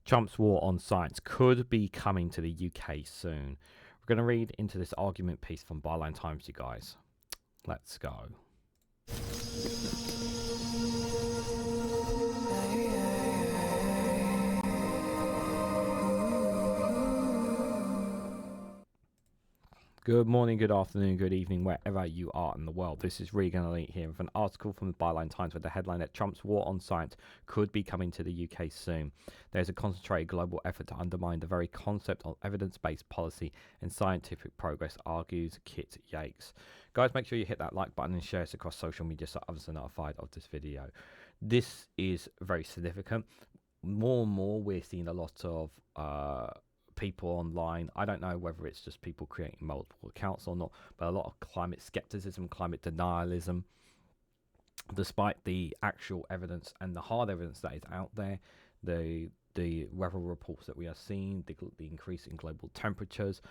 Trump's war on science could be coming to the UK soon. We're going to read into this argument piece from Byline Times, you guys. Let's go. Good morning, good afternoon, good evening, wherever you are in the world. This is Reganelite here with an article from the Byline Times with the headline that Trump's war on science could be coming to the UK soon. There's a concentrated global effort to undermine the very concept of evidence-based policy and scientific progress, argues Kit Yates. Guys, make sure you hit that like button and share this across social media so others are notified of this video. This is very significant. More and more, we're seeing a lot of people online. I don't know whether it's just people creating multiple accounts or not, but a lot of climate skepticism, climate denialism, despite the actual evidence and the hard evidence that is out there, the weather reports that we are seeing, the increase in global temperatures.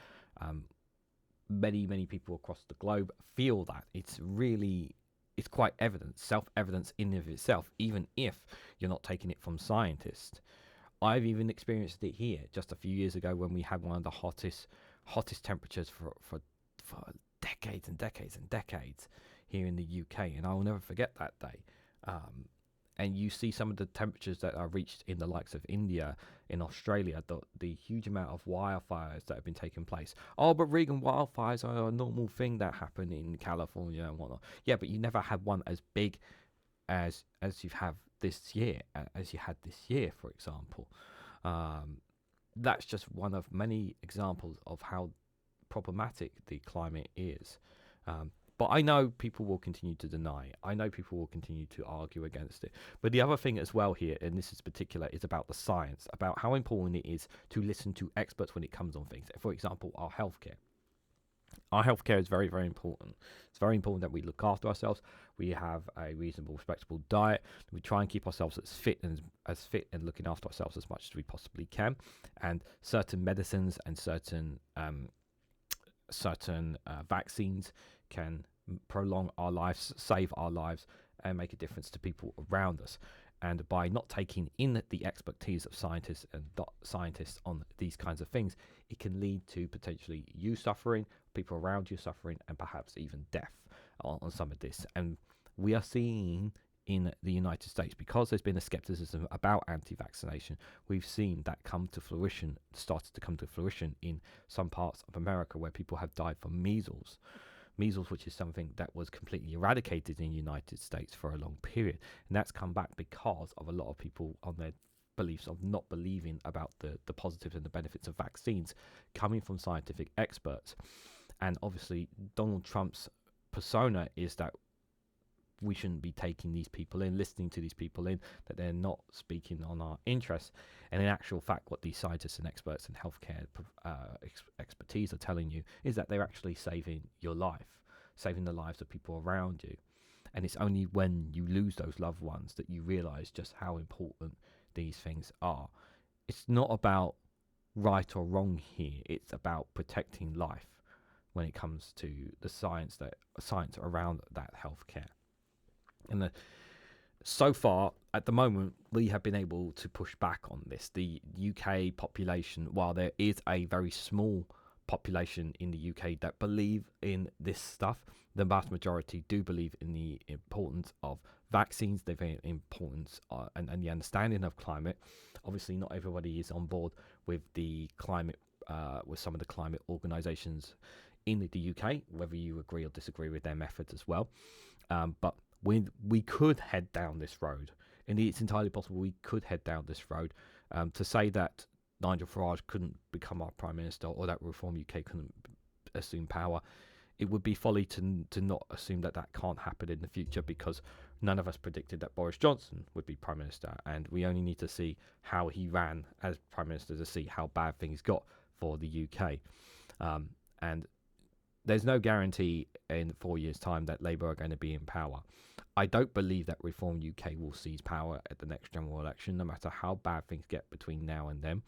Many people across the globe feel that it's quite evident, self-evidence in and of itself, even if you're not taking it from scientists. I've even experienced it here just a few years ago when we had one of the hottest temperatures for decades and decades and decades here in the UK, and I'll never forget that day. And you see some of the temperatures that are reached in the likes of India, in Australia, the huge amount of wildfires that have been taking place. Oh, but Regan, wildfires are a normal thing that happen in California and whatnot. Yeah, but you never had one as big as you have this year, for example. That's just one of many examples of how problematic the climate is. But I know people will continue to deny it. I know people will continue to argue against it. But the other thing as well here, and this is particular, is about the science, about how important it is to listen to experts when it comes on things. For example, our healthcare. Our healthcare is very, very important. It's very important that we look after ourselves. We have a reasonable, respectable diet. We try and keep ourselves as fit and looking after ourselves as much as we possibly can. And certain medicines and certain vaccines can prolong our lives, save our lives, and make a difference to people around us. And by not taking in the expertise of scientists on these kinds of things, it can lead to potentially you suffering, people around you suffering, and perhaps even death on some of this. And we are seeing in the United States, because there's been a skepticism about anti-vaccination, we've seen that started to come to fruition in some parts of America where people have died from measles, which is something that was completely eradicated in the United States for a long period. And that's come back because of a lot of people on their beliefs of not believing about the positives and the benefits of vaccines coming from scientific experts. And obviously, Donald Trump's persona is that we shouldn't be taking these people in, listening to these people in, that they're not speaking on our interests. And in actual fact, what these scientists and experts in healthcare expertise are telling you is that they're actually saving your life, saving the lives of people around you. And it's only when you lose those loved ones that you realize just how important these things are. It's not about right or wrong here. It's about protecting life when it comes to the science around that healthcare. And so far, at the moment, we have been able to push back on this. The UK population, while there is a very small population in the UK that believe in this stuff, the vast majority do believe in the importance of vaccines, the importance and the understanding of climate. Obviously, not everybody is on board with the climate, with some of the climate organisations in the UK, whether you agree or disagree with their methods as well. But we could head down this road. Indeed, it's entirely possible we could head down this road. To say that Nigel Farage couldn't become our Prime Minister or that Reform UK couldn't assume power, it would be folly to not assume that can't happen in the future, because none of us predicted that Boris Johnson would be Prime Minister, and we only need to see how he ran as Prime Minister to see how bad things got for the UK. And there's no guarantee in 4 years' time that Labour are going to be in power. I don't believe that Reform UK will seize power at the next general election, no matter how bad things get between now and then.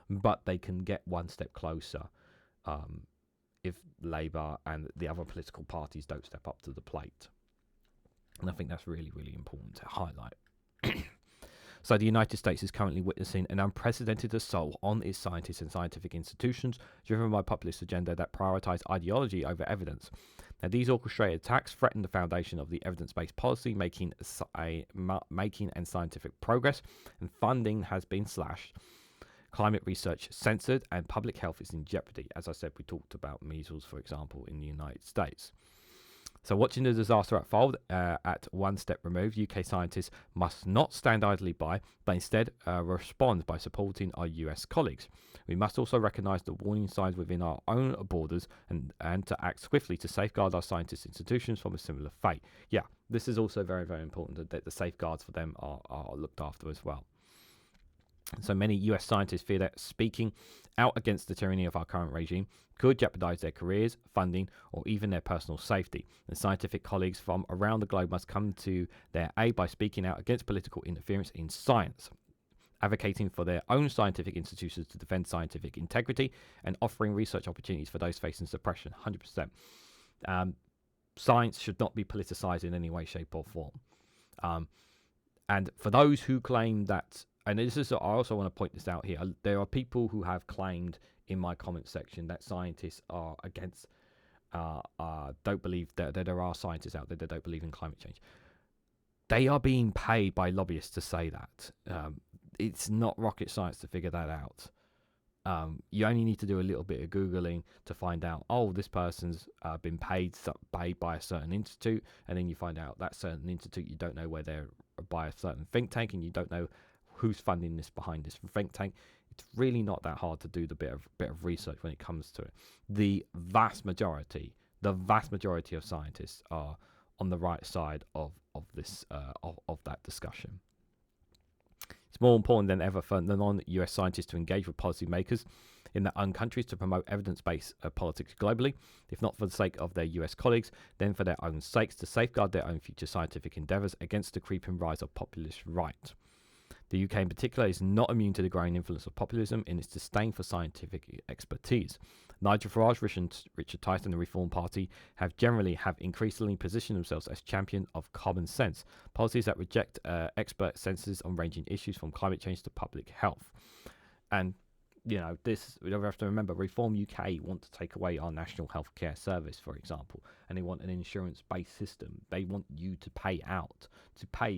But they can get one step closer if Labour and the other political parties don't step up to the plate. And I think that's really, really important to highlight. So the United States is currently witnessing an unprecedented assault on its scientists and scientific institutions, driven by a populist agenda that prioritise ideology over evidence. Now, these orchestrated attacks threaten the foundation of the evidence-based policy making and scientific progress, and funding has been slashed. Climate research censored, and public health is in jeopardy. As I said, we talked about measles, for example, in the United States. So watching the disaster unfold at one step removed, UK scientists must not stand idly by, but instead respond by supporting our US colleagues. We must also recognise the warning signs within our own borders and to act swiftly to safeguard our scientists' institutions from a similar fate. Yeah, this is also very, very important that the safeguards for them are looked after as well. So many US scientists fear that speaking out against the tyranny of our current regime could jeopardise their careers, funding, or even their personal safety. And scientific colleagues from around the globe must come to their aid by speaking out against political interference in science, advocating for their own scientific institutions to defend scientific integrity, and offering research opportunities for those facing suppression. 100%. Science should not be politicised in any way, shape, or form. And for those who claim that, and this is, I also want to point this out here, there are people who have claimed in my comment section that scientists are against, don't believe that there are scientists out there that don't believe in climate change. They are being paid by lobbyists to say that. It's not rocket science to figure that out. You only need to do a little bit of Googling to find out, oh, this person's been paid by a certain institute, and then you find out that certain institute, you don't know where they're by a certain think tank, and you don't know who's funding this behind this think tank. It's really not that hard to do the bit of research when it comes to it. The vast majority of scientists are on the right side of this of that discussion. It's more important than ever for the non-US scientists to engage with policymakers in their own countries to promote evidence-based politics globally, if not for the sake of their US colleagues, then for their own sakes, to safeguard their own future scientific endeavours against the creeping rise of populist right. The UK in particular is not immune to the growing influence of populism in its disdain for scientific expertise. Nigel Farage, Richard Tice and the Reform Party have increasingly positioned themselves as champions of common sense, policies that reject expert censuses on ranging issues from climate change to public health. And, you know, this, we have to remember, Reform UK want to take away our national healthcare service, for example, and they want an insurance-based system. They want you to pay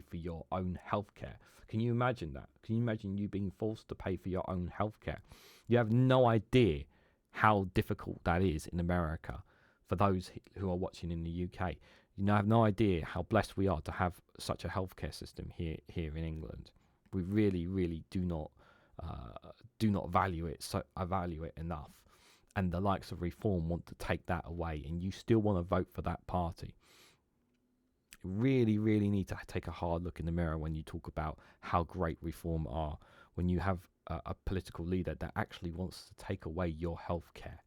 for your own healthcare. Can you imagine that? Can you imagine you being forced to pay for your own healthcare? You have no idea how difficult that is in America for those who are watching in the UK. You have no idea how blessed we are to have such a healthcare system here in England. We really, really do not value it enough. And the likes of Reform want to take that away, and you still want to vote for that party. Really, really need to take a hard look in the mirror when you talk about how great Reform are, when you have a political leader that actually wants to take away your health care.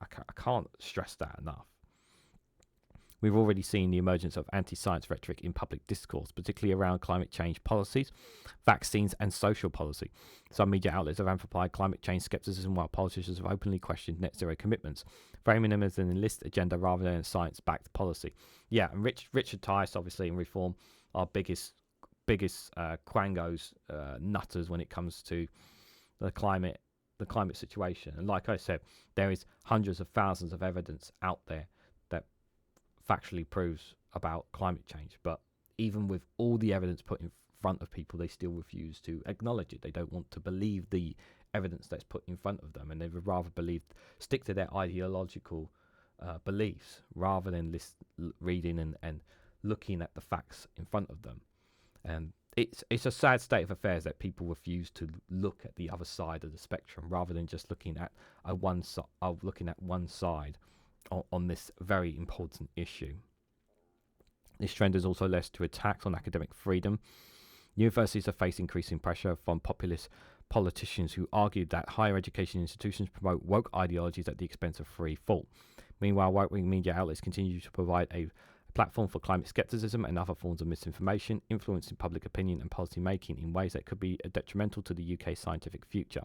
I can't stress that enough. We've already seen the emergence of anti-science rhetoric in public discourse, particularly around climate change policies, vaccines and social policy. Some media outlets have amplified climate change skepticism while politicians have openly questioned net zero commitments, framing them as an enlist agenda rather than a science-backed policy. Yeah, and Richard Tice, obviously, in Reform, our biggest quangos, nutters when it comes to the climate situation. And like I said, there is hundreds of thousands of evidence out there that factually proves about climate change. But even with all the evidence put in front of people, they still refuse to acknowledge it. They don't want to believe the evidence that's put in front of them, and they would rather stick to their ideological beliefs rather than reading and looking at the facts in front of them. And it's a sad state of affairs that people refuse to look at the other side of the spectrum rather than just looking at one side on this very important issue. This trend has also led to attacks on academic freedom. Universities are facing increasing pressure from populist politicians who argue that higher education institutions promote woke ideologies at the expense of free thought. Meanwhile, right-wing media outlets continue to provide a platform for climate skepticism and other forms of misinformation, influencing public opinion and policy making in ways that could be detrimental to the UK's scientific future.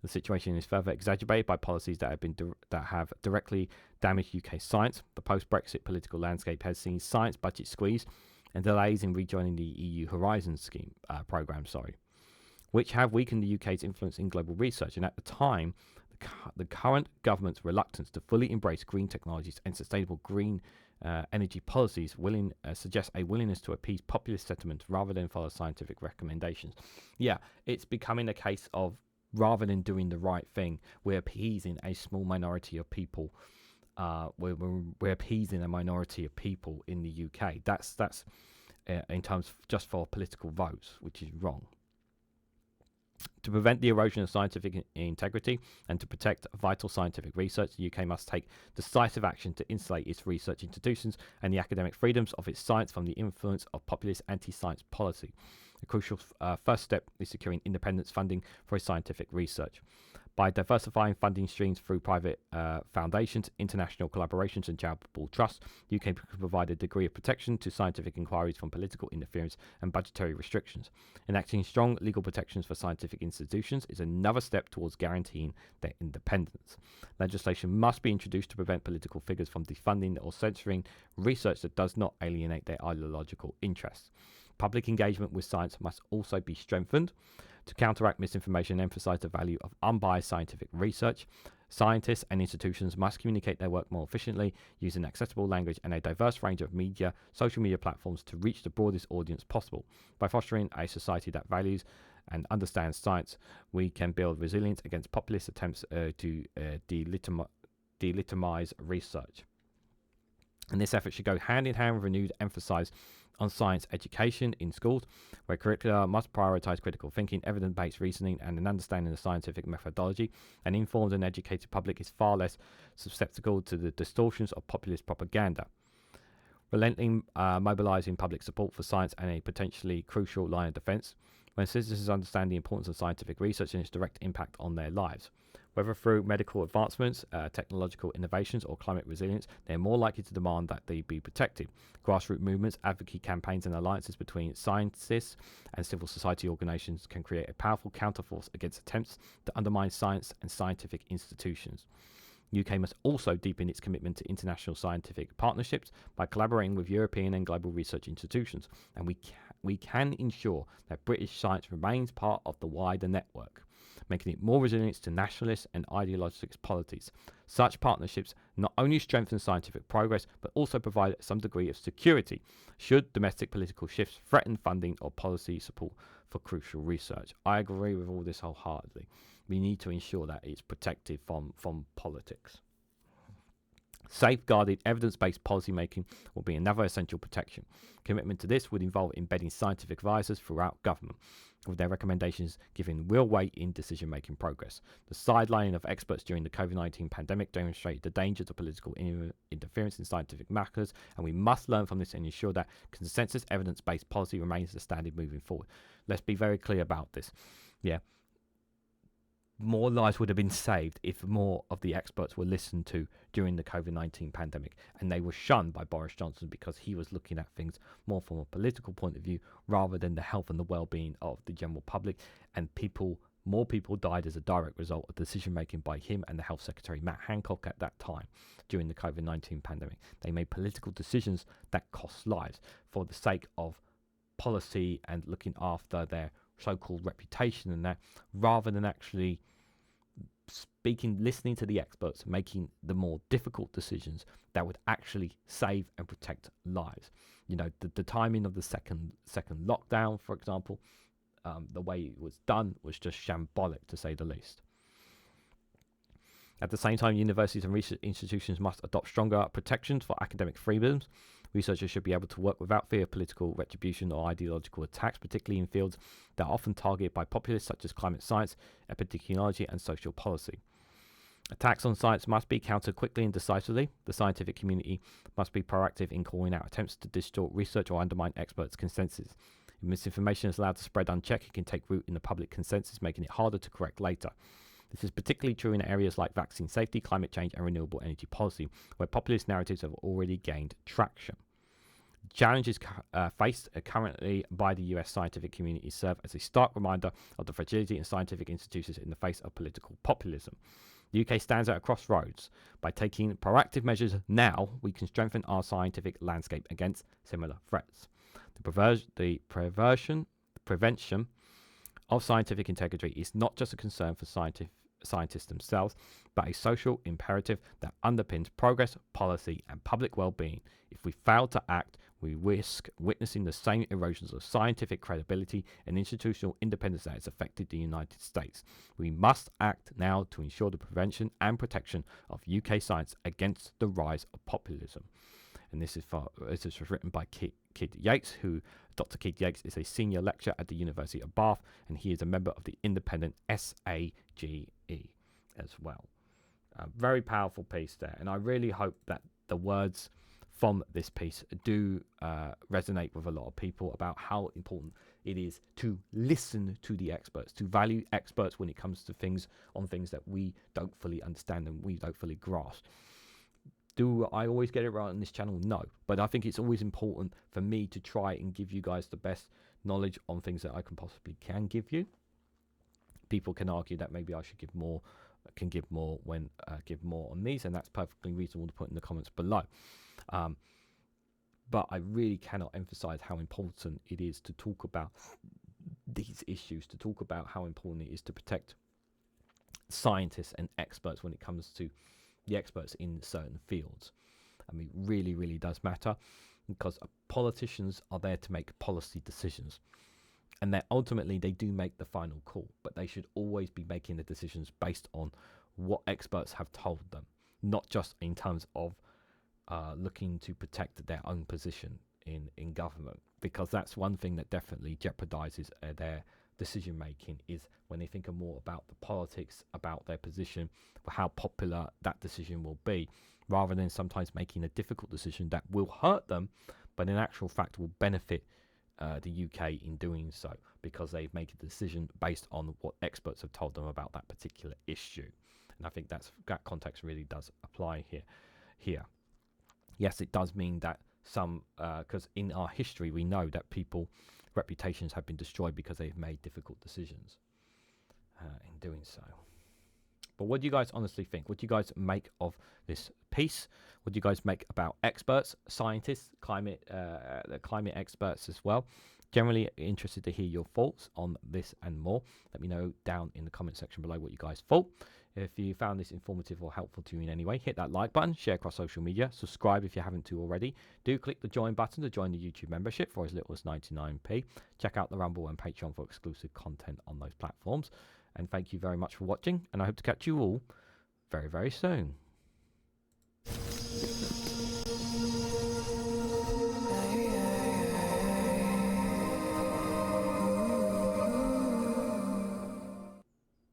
The situation is further exacerbated by policies that have directly damaged UK science. The post-Brexit political landscape has seen science budget squeezed and delays in rejoining the EU Horizon programme, which have weakened the UK's influence in global research. And at the time, the current government's reluctance to fully embrace green technologies and sustainable green energy policies suggests a willingness to appease populist sentiment rather than follow scientific recommendations. Yeah, it's becoming a case of, rather than doing the right thing, we're appeasing a small minority of people. We're appeasing a minority of people in the UK. That's in terms just for political votes, which is wrong. To prevent the erosion of scientific integrity and to protect vital scientific research, the UK must take decisive action to insulate its research institutions and the academic freedoms of its science from the influence of populist anti-science policy. A crucial first step is securing independence funding for its scientific research. By diversifying funding streams through private foundations, international collaborations and charitable trusts, the UK can provide a degree of protection to scientific inquiries from political interference and budgetary restrictions. Enacting strong legal protections for scientific institutions is another step towards guaranteeing their independence. Legislation must be introduced to prevent political figures from defunding or censoring research that does not alienate their ideological interests. Public engagement with science must also be strengthened. To counteract misinformation and emphasize the value of unbiased scientific research, scientists and institutions must communicate their work more efficiently using accessible language and a diverse range of social media platforms to reach the broadest audience possible. By fostering a society that values and understands science, we can build resilience against populist attempts to delegitimize research. And this effort should go hand in hand with renewed emphasis on science education in schools, where curricula must prioritise critical thinking, evidence-based reasoning, and an understanding of scientific methodology. An informed and educated public is far less susceptible to the distortions of populist propaganda. Relentlessly mobilising public support for science and a potentially crucial line of defence, when citizens understand the importance of scientific research and its direct impact on their lives. Whether through medical advancements, technological innovations, or climate resilience, they're more likely to demand that they be protected. Grassroots movements, advocacy campaigns, and alliances between scientists and civil society organisations can create a powerful counterforce against attempts to undermine science and scientific institutions. The UK must also deepen its commitment to international scientific partnerships by collaborating with European and global research institutions, and we can ensure that British science remains part of the wider network, making it more resilient to nationalist and ideological policies. Such partnerships not only strengthen scientific progress, but also provide some degree of security should domestic political shifts threaten funding or policy support for crucial research. I agree with all this wholeheartedly. We need to ensure that it's protected from politics. Safeguarded evidence-based policymaking will be another essential protection. Commitment to this would involve embedding scientific advisors throughout government, with their recommendations giving real weight in decision-making progress. The sidelining of experts during the COVID-19 pandemic demonstrated the dangers of political interference in scientific matters, and we must learn from this and ensure that consensus evidence-based policy remains the standard moving forward. Let's be very clear about this. Yeah. More lives would have been saved if more of the experts were listened to during the COVID-19 pandemic, and they were shunned by Boris Johnson because he was looking at things more from a political point of view rather than the health and the well-being of the general public. And more people died as a direct result of decision making by him and the Health Secretary Matt Hancock at that time during the COVID-19 pandemic. They made political decisions that cost lives for the sake of policy and looking after their so-called reputation and that, rather than actually listening to the experts, making the more difficult decisions that would actually save and protect lives. You know, the timing of the second lockdown, for example, the way it was done was just shambolic, to say the least. At the same time, universities and research institutions must adopt stronger protections for academic freedoms. Researchers should be able to work without fear of political retribution or ideological attacks, particularly in fields that are often targeted by populists such as climate science, epidemiology, and social policy. Attacks on science must be countered quickly and decisively. The scientific community must be proactive in calling out attempts to distort research or undermine experts' consensus. If misinformation is allowed to spread unchecked, it can take root in the public consensus, making it harder to correct later. This is particularly true in areas like vaccine safety, climate change, and renewable energy policy, where populist narratives have already gained traction. Challenges faced currently by the US scientific community serve as a stark reminder of the fragility in scientific institutions in the face of political populism. The UK stands at a crossroads. By taking proactive measures now, we can strengthen our scientific landscape against similar threats. The prevention of scientific integrity is not just a concern for scientists themselves, but a social imperative that underpins progress, policy, and public well-being. If we fail to act, we risk witnessing the same erosions of scientific credibility and institutional independence that has affected the United States. We must act now to ensure the prevention and protection of UK science against the rise of populism. And this was written by Kit Yates, Dr. Kit Yates is a senior lecturer at the University of Bath, and he is a member of the independent SAGE as well. A very powerful piece there, and I really hope that the words from this piece do resonate with a lot of people about how important it is to listen to the experts, to value experts when it comes to things that we don't fully understand and we don't fully grasp. Do I always get it right on this channel? No. But I think it's always important for me to try and give you guys the best knowledge on things that I can give you. People can argue that maybe I should give more on these, and that's perfectly reasonable to put in the comments below. But I really cannot emphasize how important it is to talk about these issues, to talk about how important it is to protect scientists and experts when it comes to the experts in certain fields. I mean, really, really does matter, because politicians are there to make policy decisions, and that ultimately they do make the final call, but they should always be making the decisions based on what experts have told them, not just in terms of looking to protect their own position in government, because that's one thing that definitely jeopardizes their decision making, is when they think more about the politics, about their position, how popular that decision will be, rather than sometimes making a difficult decision that will hurt them, but in actual fact will benefit the UK in doing so, because they've made a decision based on what experts have told them about that particular issue. And I think that context really does apply here. Yes, it does mean that some, because in our history we know that reputations have been destroyed because they've made difficult decisions in doing so. But what do you guys honestly think? What do you guys make of this piece? What do you guys make about experts, scientists, the climate experts as well? Generally interested to hear your thoughts on this and more. Let me know down in the comment section below what you guys thought. If you found this informative or helpful to you in any way, hit that like button, share across social media, subscribe if you haven't already. Do click the join button to join the YouTube membership for as little as 99p. Check out the Rumble and Patreon for exclusive content on those platforms. And thank you very much for watching, and I hope to catch you all very, very soon.